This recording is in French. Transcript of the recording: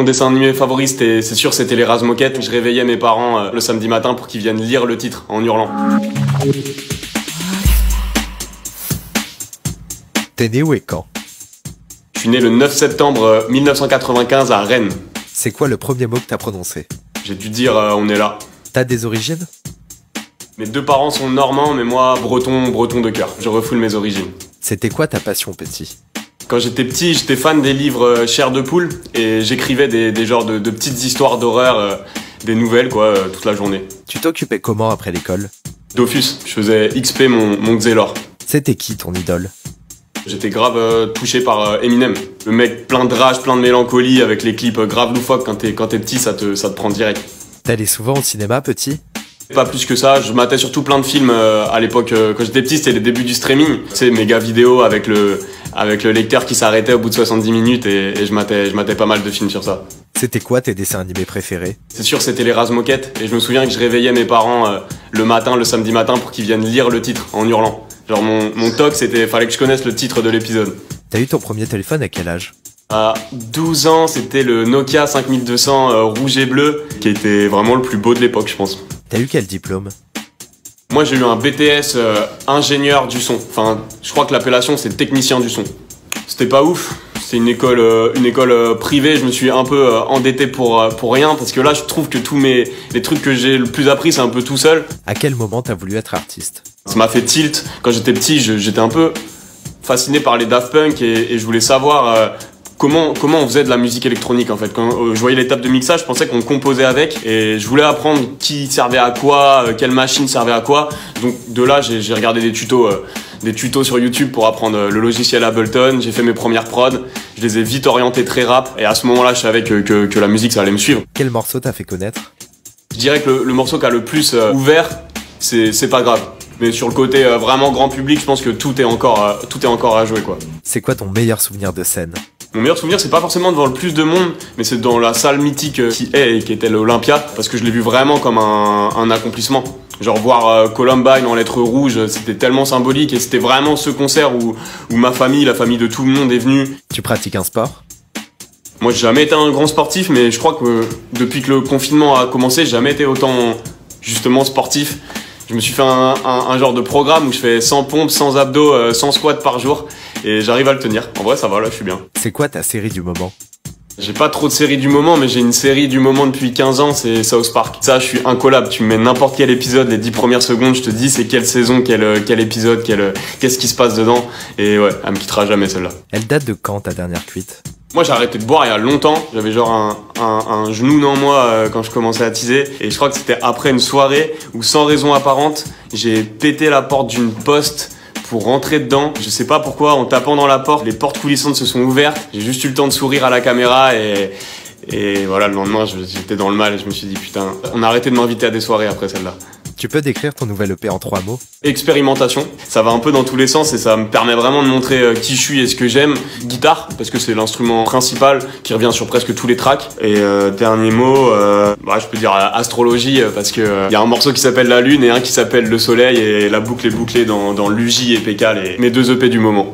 Mon dessin animé favori, c'est sûr, c'était les Razmoket. Je réveillais mes parents le samedi matin pour qu'ils viennent lire le titre en hurlant. T'es né où et quand? Je suis né le 9 septembre 1995 à Rennes. C'est quoi le premier mot que t'as prononcé? J'ai dû dire on est là. T'as des origines? Mes deux parents sont normands, mais moi, breton de cœur. Je refoule mes origines. C'était quoi ta passion petit? Quand j'étais petit, j'étais fan des livres Chair de poule et j'écrivais des genres de petites histoires d'horreur, des nouvelles quoi, toute la journée. Tu t'occupais comment après l'école? Dofus, je faisais XP mon Xelor. C'était qui ton idole? J'étais grave touché par Eminem. Le mec plein de rage, plein de mélancolie, avec les clips grave loufoques. Quand t'es petit, ça te prend direct. T'allais souvent au cinéma petit? Pas plus que ça, je matais surtout plein de films à l'époque. Quand j'étais petit, c'était les débuts du streaming. Tu sais, méga vidéo avec le lecteur qui s'arrêtait au bout de 70 minutes et je matais pas mal de films sur ça. C'était quoi tes dessins animés préférés? C'est sûr, c'était les Razmoket. Et je me souviens que je réveillais mes parents le samedi matin pour qu'ils viennent lire le titre en hurlant. Genre mon toc, fallait que je connaisse le titre de l'épisode. T'as eu ton premier téléphone à quel âge? À 12 ans, c'était le Nokia 5200 rouge et bleu, qui était vraiment le plus beau de l'époque, je pense. T'as eu quel diplôme? Moi, j'ai eu un BTS ingénieur du son. Enfin, je crois que l'appellation, c'est technicien du son. C'était pas ouf. C'est une école privée. Je me suis un peu endetté pour rien, parce que là, je trouve que les trucs que j'ai le plus appris, c'est un peu tout seul. À quel moment t'as voulu être artiste? Ça m'a fait tilt. Quand j'étais petit, j'étais un peu fasciné par les Daft Punk et je voulais savoir comment on faisait de la musique électronique en fait. Quand je voyais les tables de mixage, je pensais qu'on composait avec et je voulais apprendre qui servait à quoi, quelle machine servait à quoi. Donc de là, j'ai regardé des tutos sur YouTube pour apprendre le logiciel Ableton. J'ai fait mes premières prods. Je les ai vite orientés très rap et à ce moment-là, je savais que la musique, ça allait me suivre. Quel morceau t'a fait connaître? Je dirais que le morceau qui a le plus ouvert, c'est pas grave. Mais sur le côté vraiment grand public, je pense que tout est encore à jouer quoi. C'est quoi ton meilleur souvenir de scène? Mon meilleur souvenir, c'est pas forcément devant le plus de monde, mais c'est dans la salle mythique qui était l'Olympia, parce que je l'ai vu vraiment comme un accomplissement. Genre voir Columbine en lettres rouges, c'était tellement symbolique et c'était vraiment ce concert où ma famille, la famille de tout le monde est venue. Tu pratiques un sport? Moi, j'ai jamais été un grand sportif, mais je crois que depuis que le confinement a commencé, j'ai jamais été autant justement sportif. Je me suis fait un genre de programme où je fais 100 pompes, 100 abdos, 100 squats par jour et j'arrive à le tenir. En vrai, ça va, là, je suis bien. C'est quoi ta série du moment? J'ai pas trop de séries du moment, mais j'ai une série du moment depuis 15 ans, c'est South Park. Ça, je suis incollable. Tu me mets n'importe quel épisode, les 10 premières secondes, je te dis c'est quelle saison, quel épisode, qu'est-ce qui se passe dedans. Et ouais, elle me quittera jamais celle-là. Elle date de quand ta dernière cuite? Moi, j'ai arrêté de boire il y a longtemps. J'avais genre un genou dans moi quand je commençais à teaser. Et je crois que c'était après une soirée où, sans raison apparente, j'ai pété la porte d'une poste pour rentrer dedans. Je sais pas pourquoi, en tapant dans la porte, les portes coulissantes se sont ouvertes. J'ai juste eu le temps de sourire à la caméra et voilà, le lendemain, j'étais dans le mal et je me suis dit putain, on a arrêté de m'inviter à des soirées après celle-là. Tu peux décrire ton nouvel EP en 3 mots? Expérimentation, ça va un peu dans tous les sens et ça me permet vraiment de montrer qui je suis et ce que j'aime. Guitare, parce que c'est l'instrument principal qui revient sur presque tous les tracks. Et dernier mot, je peux dire astrologie, parce que y a un morceau qui s'appelle La Lune et un qui s'appelle Le Soleil et la boucle est bouclée dans Luigi et PK, mes deux EP du moment.